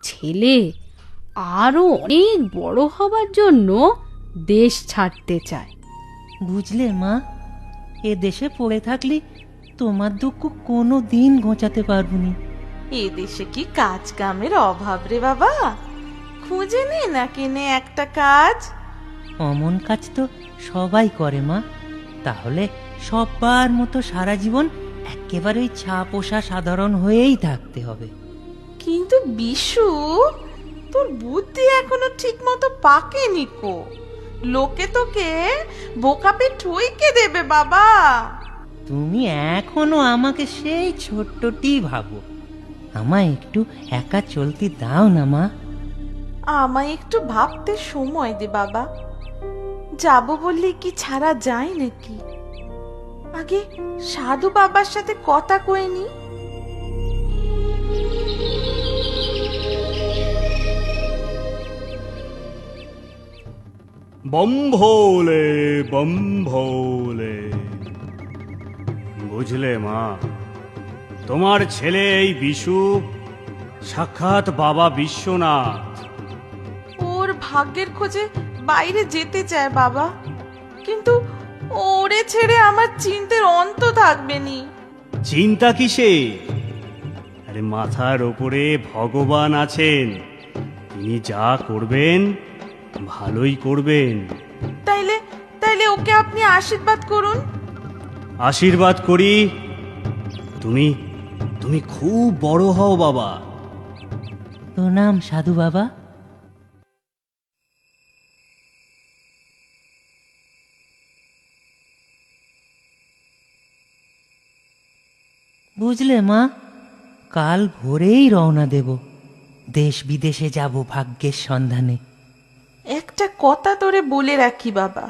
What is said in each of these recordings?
ছেলে আরো অনেক বড় হবার জন্য দেশ ছাড়তে চায়। বুঝলে মা, এ দেশে পড়ে থাকলে তোমার দুঃখ কোনো দিন ঘোচাতে পারবনি। এ দেশে কি কাজ কামের অভাব রে বাবা? খুঁজে নে না কিনে একটা কাজ। অমন কাজ তো সবাই করে মা। তাহলে সবার মতো সারা জীবন একেবারে ওই ছা পোষা সাধারণ হয়েই থাকতে হবে। কিন্তু বিশু, তোর বুদ্ধি এখনো ঠিক মতো পাকেনি কো। লোকে তোকে বোকাপে ঠইকে দেবে বাবা। তুমি এখনো আমাকে সেই ছোট্টটি ভাবো। আমায় একটু একা চলতে দাও না মা। আমায় একটু ভাবতে সময় দে বাবা। যাব বললে কি ছাড়া যায় নাকি? আগে সাধু বাবার সাথে কথা কইনি। বম ভোলে বম ভোলে। বুঝলে মা, তোমার ছেলে এই বিশু সাক্ষাৎ বাবা বিশ্বনাথ। ওর ভাগ্যের খোঁজে বাইরে যেতে চায় বাবা, কিন্তু ওরে ছেড়ে আমার চিন্তার অন্ত থাকবে নি। চিন্তা কিসে? আরে মাথার ওপরে ভগবান আছেন, তিনি যা করবেন ভালোই করবেন। তাইলে তাইলে ওকে আপনি আশীর্বাদ করুন। আশীর্বাদ করি, তুমি তুমি খুব বড় হও বাবা। প্রণাম সাধু বাবা। বুঝলে মা, কাল ভোরেই রওনা দেব। দেশ বিদেশে যাব ভাগ্যের সন্ধানে। একটা কথা তোরে বলে রাখি বাবা,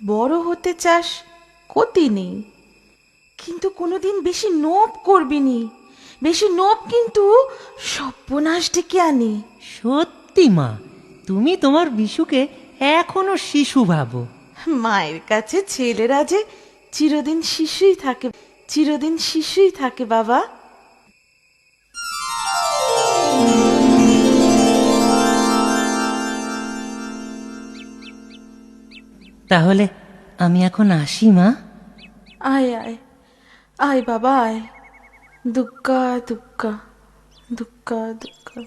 বড় হতে চাস ক্ষতি নেই, কিন্তু কোনোদিন বেশি নোব করবি নি। বেশি নোব কিন্তু সর্বনাশ ডেকে আনে। সত্যি মা, তুমি তোমার বিশুকে এখনো শিশু ভাবো। মায়ের কাছে ছেলেরা যে চিরদিন শিশুই থাকে, চিরদিন শিশুই থাকে বাবা। তাহলে আমি এখন আসি মা। আয় আয় আয় বাবা আয়। দুগ্গা দুগ্গা দুগ্গা দুগ্গা।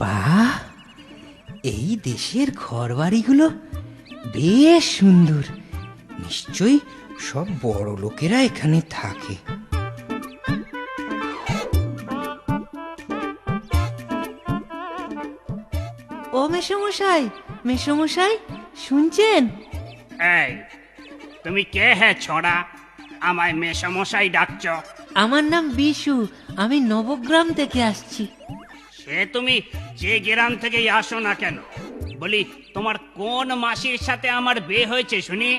বাহ, এই দেশের ঘরবাড়িগুলো বেশ সুন্দর। নিশ্চয়ই সব বড় লোকেরা এখানে থাকে। ও মেসমশাই, মেসমশাই শুনছেন? এই, তুমি কে হে ছোড়া? আমায় মেসমশাই ডাকছ? আমার নাম বিশু, আমি নবগ্রাম থেকে আসছি। সে তুমি যে গ্রাম থেকেই আসো না কেন, বলি তোমার কোন মাসির সাথে আমার বিয়ে হয়েছে শুনি?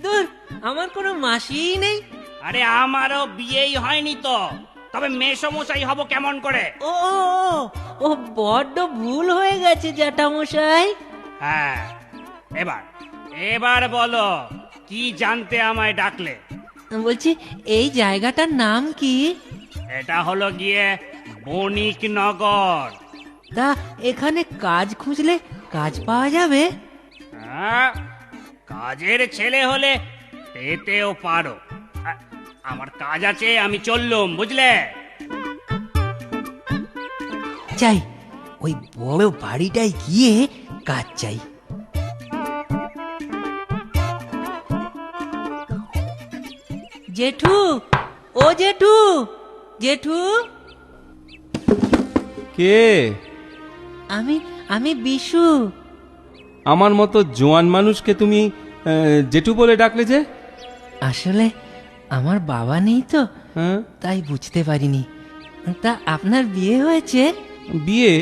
দূর, আমার কোনো মাসিই নেই। আরে আমারও বিয়েই হয়নি তো, তবে মেসমশাই হব কেমন করে? ও ও বড্ড ভুল হয়ে গেছে জ্যাঠামশাই। হ্যাঁ, এবার এবার বলো, কি জানতে আমায় ডাকলে? বলছি, এই জায়গাটার নাম কি? এটা হলো গিয়ে বণিক নগর। তা এখানে কাজ খুঁজলে কাজ পাওয়া যাবে? হ্যাঁ, কাজের ছেলে হলে পেতেও পারো। আমার কাজ আছে, আমি চললুম, বুঝলে? চাই ওই বড় বাড়িটায় গিয়ে কাজ চাই। জেঠু, ও জেঠু, জেঠু। কে? আমি আমি বিশু। আমার মতো জোয়ান মানুষকে তুমি জেঠু বলে ডাকলে যে? আসলে আমার বাবা নেই তো, হ্যাঁ? তাই বুঝতে পারিনি। তা আপনার বিয়ে হয়েছে? বিয়ে?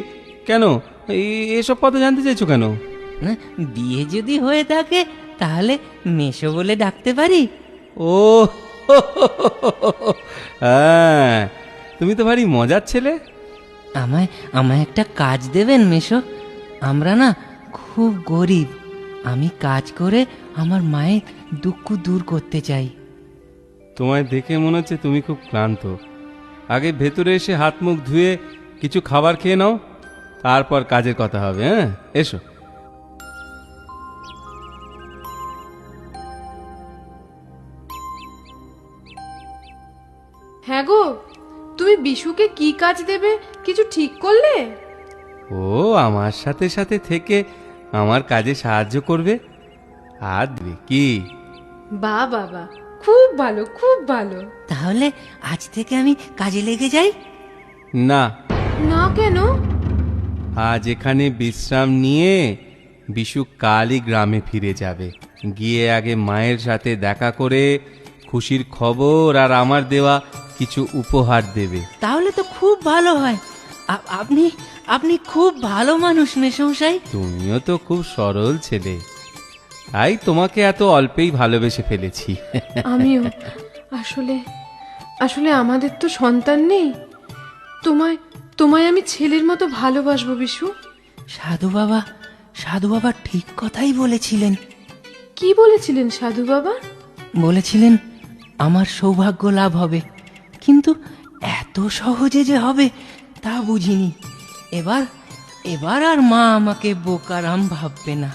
কেন? এসব কথা জানতে চাইছো কেন? না, বিয়ে যদি হয়ে থাকে তাহলে মেশো বলে ডাকতে পারি? ও হ্যাঁ, তুমি তো ভারী মজার ছেলে। আমায় আমায় একটা কাজ দেবেন মেশো? আমরা না খুব গরিব। আমি কাজ করে আমার মায়ের দুঃখ দূর করতে চাই। তোমায় দেখে মনে হচ্ছে তুমি খুব ক্লান্ত। আগে ভেতরে এসে হাত মুখ ধুয়ে কিছু খাবার খেয়ে নাও, তারপর কাজের কথা হবে। হ্যাঁ, এসো। হ্যাঁ গো, তুমি বিশুকে কি কাজ দেবে কিছু ঠিক করলে? ও আমার সাথে সাথে থেকে আমার কাজে সাহায্য করবে আর দেবে কি? বা বাবা, খুব ভালো, খুব ভালো। তাহলে আজ থেকে আমি কাজে লেগে যাই? না, না কেন? আজ এখানে বিশ্রাম নিয়ে বিশু কালই গ্রামে ফিরে যাবে। গিয়ে আগে মায়ের সাথে দেখা করে খুশির খবর আর আমার দেওয়া কিছু উপহার দেবে। তাহলে তো খুব ভালো হয়। আপনি আপনি খুব ভালো মানুষ মেসমশাই। তুমিও তো খুব সরল ছেলে, তাই তোমাকে এত অল্পেই ভালোবেসে ফেলেছি। আমিও। আসলে আসলে আমাদের তো সন্তান নেই। তোমায় তোমায় আমি ছেলের মতো ভালোবাসবো বিশু। সাধু বাবা ঠিক কথাই বলেছিলেন। কি বলেছিলেন সাধু বাবা? বলেছিলেন আমার সৌভাগ্য লাভ হবে, কিন্তু এত সহজে যে হবে তা বুঝিনি। এবার আর মা আমাকে বোকারাম ভাববে না।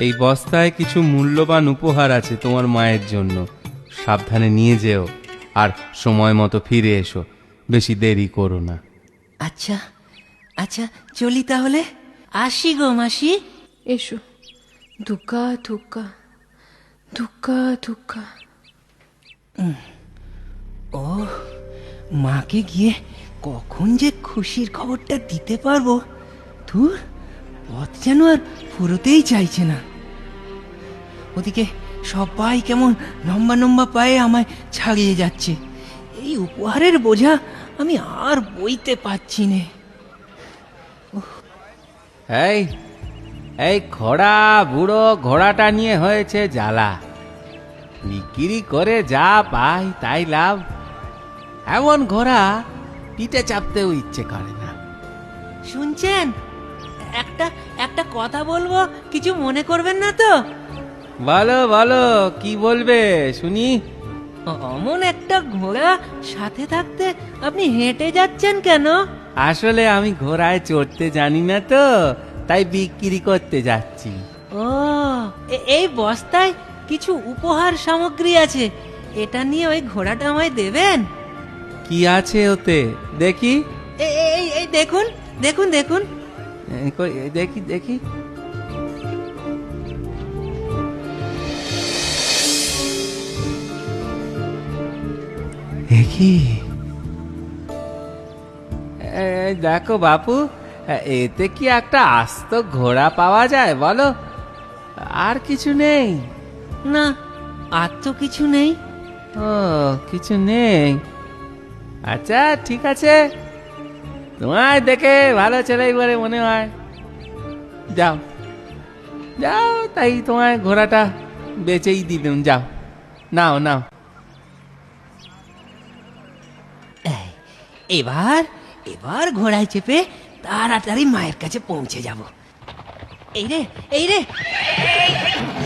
এই বস্তায় কিছু মূল্যবান উপহার আছে তোমার মায়ের জন্য। সাবধানে নিয়ে যেও আর সময় মতো ফিরে এসো, বেশি দেরি করো না। আচ্ছা আচ্ছা, চলি তাহলে। আসি গো মাসি। এসো। ধুকা ধুকা ধুকা ধুকা। ও মাকে গিয়ে কখন যে খুশির খবরটা দিতে পারবো, ধুর, পথ যেন আর ফুরোতেই চাইছে না। ওদিকে সবাই কেমন লম্বা লম্বা পায়ে আমায় ছাড়িয়ে যাচ্ছে। এই উপহারের বোঝা আমি আর বইতে পারছি নে। এই এই ঘোড়া, বুড়ো ঘোড়াটা নিয়ে হয়েছে জ্বালা। বিক্রি করে যা পাই তাই লাভ। এমন ঘোড়া পিঠে চাপতেও ইচ্ছে করে না। শুনছেন? একটা কথা বলবো, কিছু মনে করবেন না তো? বলো বলো, কি বলবে শুনি। অমন একটা ঘোড়া সাথে থাকতে আপনি হেঁটে যাচ্ছেন কেন? আসলে আমি ঘোড়ায় চড়তে জানি না তো, তাই বিক্রি করতে যাচ্ছি। ও, এই বস্তায় কিছু উপহার সামগ্রী আছে, এটা নিয়ে ওই ঘোড়াটা আমায় দেবেন? কি আছে ওতে দেখি? এই দেখুন দেখুন দেখুন। দেখি দেখি। দেখি, দেখো বাপু, এতে কি একটা আস্ত ঘোড়া পাওয়া যায় বলো? আর কিছু নেই? না, আর তো কিছু নেই। ও, কিছু নেই। আচ্ছা ঠিক আছে, তোমায় দেখে ভালো ছেলেই বলে মনে হয়। যাও যাও, তাই তোমায় ঘোড়াটা বেচেই দিলাম। যাও, নাও নাও। এবার ঘোড়ায় চেপে তাড়াতাড়ি মায়ের কাছে পৌঁছে যাব। এই রে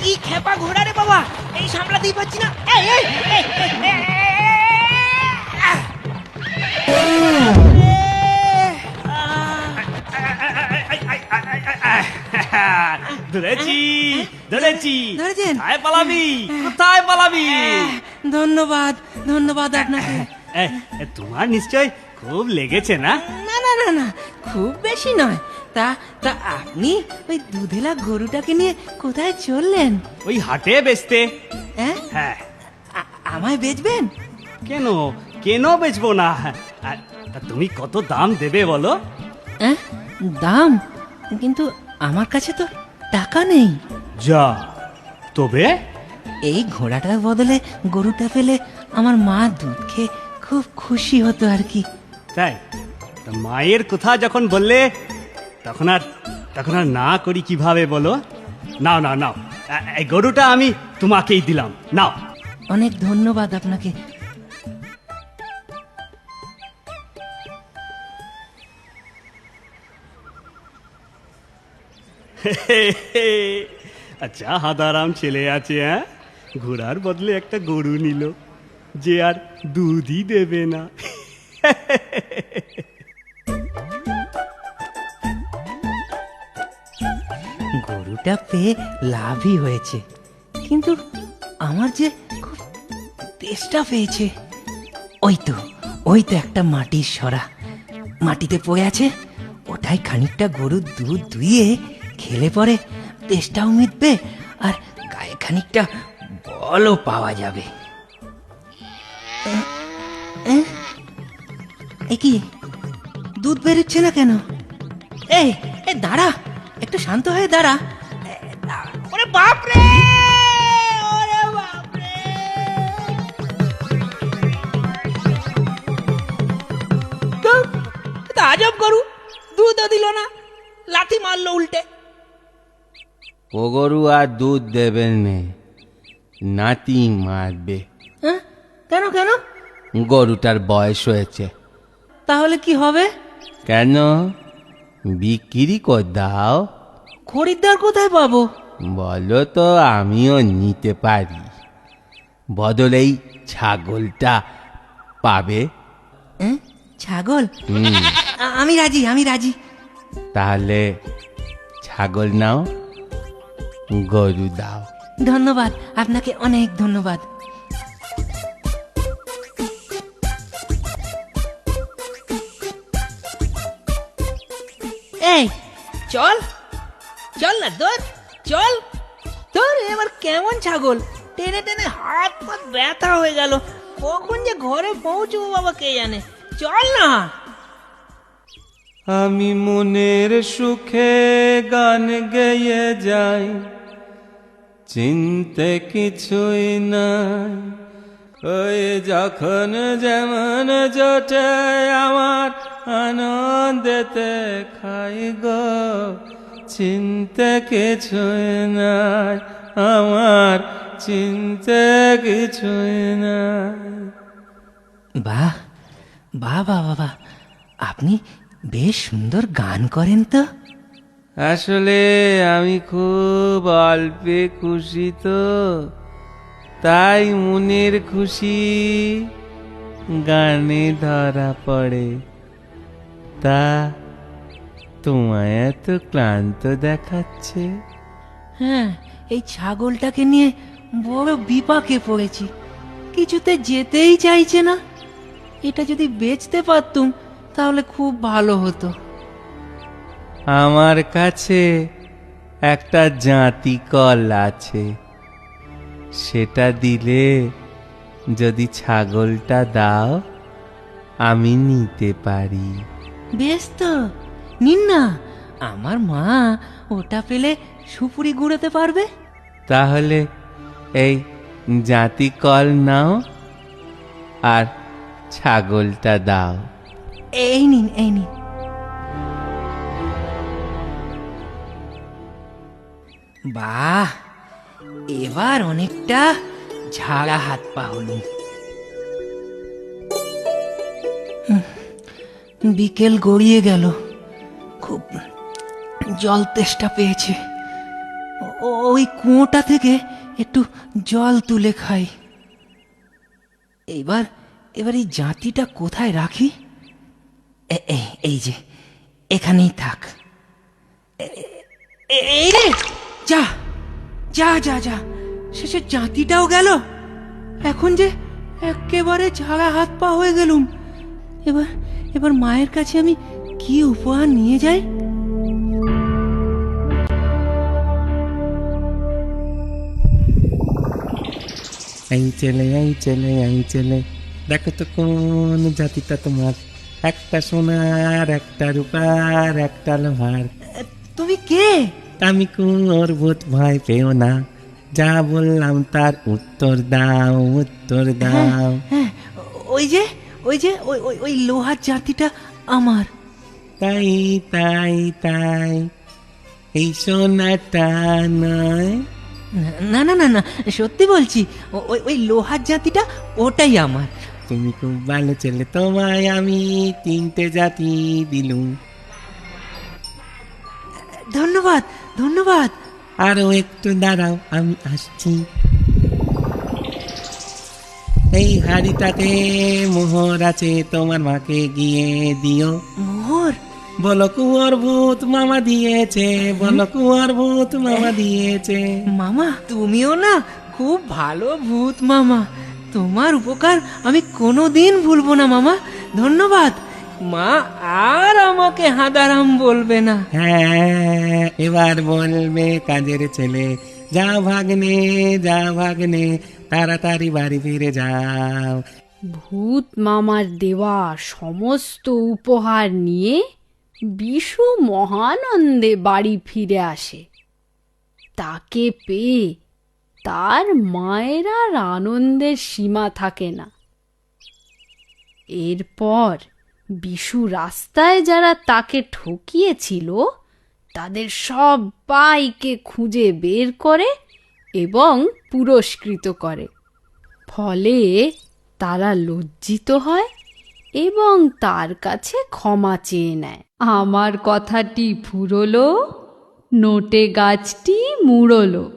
কি খেপা ঘোড়া রে বাবা, এই সামলাতেই পারছি না। ধরেছি ধরেছি। ধরেছেন? কোথায় পালাবি, কোথায় পালাবি? ধন্যবাদ আপনাকে। তোমার নিশ্চয় খুব লেগেছে না? না, খুব বেশি নয়। তা আপনি ওই দুধেলা গরুটাকে নিয়ে কোথায় চললেন? ওই হাটে বেচতে। হ্যাঁ, হ্যাঁ। আমায় বেচবেন? কেন কেন বেচবো না? তা তুমি কত দাম দেবে বলো? দাম? কিন্তু আমার কাছে তো টাকা নেই। যা, তবে এই ঘোড়াটার বদলে গরুটা পেলে আমার মা দুধ খেয়ে খুব খুশি হতো আর কি। তাই? তা মায়ের কথা যখন বললে তখন আর না করি কিভাবে বলো? নাও নাও নাও, এই গরুটা আমি তোমাকেই দিলাম, নাও। অনেক ধন্যবাদ আপনাকে। আচ্ছা, হাদারাম ছেলে আছে, হ্যাঁ, ঘোড়ার বদলে একটা গরু নিল, যে আর দুধই দেবে না। গরুটা পেয়ে লাভই হয়েছে, কিন্তু আমার যে খুব তেষ্টা পেয়েছে। ওই তো একটা মাটির সরা মাটিতে পড়ে আছে, ওটাই খানিকটা গরুর দুধ দুইয়ে খেলে পরে তেষ্টাও মিটবে আর গায়ে খানিকটা বলও পাওয়া যাবে। এ কি, দুধ বেরোচ্ছে না কেন? এই দাঁড়া, একটু শান্ত হয়ে দাঁড়া। ওরে বাপ রে, ওরে বাপ রে! আজব গরু, দুধও দিল না, লাথি মারলো উল্টে। ও গরু আর দুধ দেবেন নে, নাতি মারবে। কেন কেন? গরুটার বয়স হয়েছে। তাহলে কি হবে? কেন, বিক্রি কর দাও। খরিদ্দার কোথায় পাবো? বলো তো, আমিও নিতে পারি, বদলেই ছাগলটা পাবে। ছাগল? হুম, আমি রাজি। তাহলে ছাগল নাও, গরু দাও। ধন্যবাদ, আপনাকে অনেক ধন্যবাদ। এই চল না তোর, চল তোর। এবার কেমন ছাগল, টেনে টেনে হাত পাত ব্যথা হয়ে গেল। কখন যে ঘরে পৌঁছবো বাবা কে জানে। চল না। আমি মনের সুখে গান গেয়ে যাই, চিনতে কিছুই নাই। ওই যখন যেমন জোটে আমার আনন্দেতে খাই গো, চিনতে কিছুই নাই আমার, চিনতে কিছুই নাই। বাহ, আপনি বেশ সুন্দর গান করেন তো। আসলে আমি খুব অল্পে খুশি তো, তাই মনের খুশি গানে ধরা পড়ে। তা তোমায় এত ক্লান্ত দেখাচ্ছে? হ্যাঁ, এই ছাগলটাকে নিয়ে বড় বিপাকে পড়েছি, কিছুতে যেতেই চাইছে না। এটা যদি বেচতে পারতুম তাহলে খুব ভালো হতো। আমার কাছে একটা জাঁতি কল আছে, সেটা দিলে যদি ছাগলটা দাও আমি নিতে পারি। বেশ তো, নিন না। আমার মা ওটা পেলে সুপুরি গুড়োতে পারবে। তাহলে এই জাঁতি কল নাও আর ছাগলটা দাও। এই নিন। বাহ, এবার অনেকটা ঝাড়া হাত পা হল। বিকেল গড়িয়ে গেল, খুব জল তেষ্টা পেয়েছে। ওই কুয়োটা থেকে একটু জল তুলে খাই। এবার এই জাঁতিটা কোথায় রাখি? এই যে এখানেই থাক। এই রে, যা যা যা যা, শেষে জাঁতিটাও গেল। এখন যে একেবারে ঝাড়া হাত পা হয়ে গেলুম। এবার মায়ের কাছে আমি কি উপহার নিয়ে যাই? এই ছেলে, দেখো তো কোন জাতিটা তোমার। একটা সোনার, একটা রূপার, একটা লোহার। তুমি কে? আমি কোন ভূত, ভয় পেও না, যা বললাম তার উত্তর দাও। হ্যাঁ, ওই যে ওই লোহার জাতিটা আমার। তাই এই সোনাটা নয়, না না না না, সত্যি বলছি, ওই ওই লোহার জাতিটা ওটাই আমার। তুমি খুব ভালো ছেলে, তোমায় আমি 3টে জাতি দিলুম। ধন্যবাদ ধন্যবাদ। আরো একটু দাঁড়াও, আমি আসছি। এই হাড়িটাতে মোহর আছে, তোমার মাকে গিয়ে দিও। মোহর? বলো কুয়োর ভূত মামা দিয়েছে, বলো কুয়োর ভূত মামা দিয়েছে। মামা, তুমিও না খুব ভালো ভূত মামা। তোমার উপকার আমি কোনোদিন ভুলবো না মামা। ধন্যবাদ। মা আর আমাকে হাঁদারাম বলবে না। হ্যাঁ, এবার বলবে কাজের ছেলে, যা ভাগ্নে যা ভাগ্নে, তাড়াতাড়ি বাড়ি ফিরে যাও। ভূত মামার দেওয়া সমস্ত উপহার নিয়ে বিশু মহানন্দে বাড়ি ফিরে আসে। তাকে পেয়ে তার মায়ের আর আনন্দের সীমা থাকে না। এরপর বিশু রাস্তায় যারা তাকে ঠকিয়েছিল তাদের সবাইকে খুঁজে বের করে এবং পুরস্কৃত করে। ফলে তারা লজ্জিত হয় এবং তার কাছে ক্ষমা চেয়ে নেয়। আমার কথাটি ফুরলো, নোটে গাছটি মুড়লো।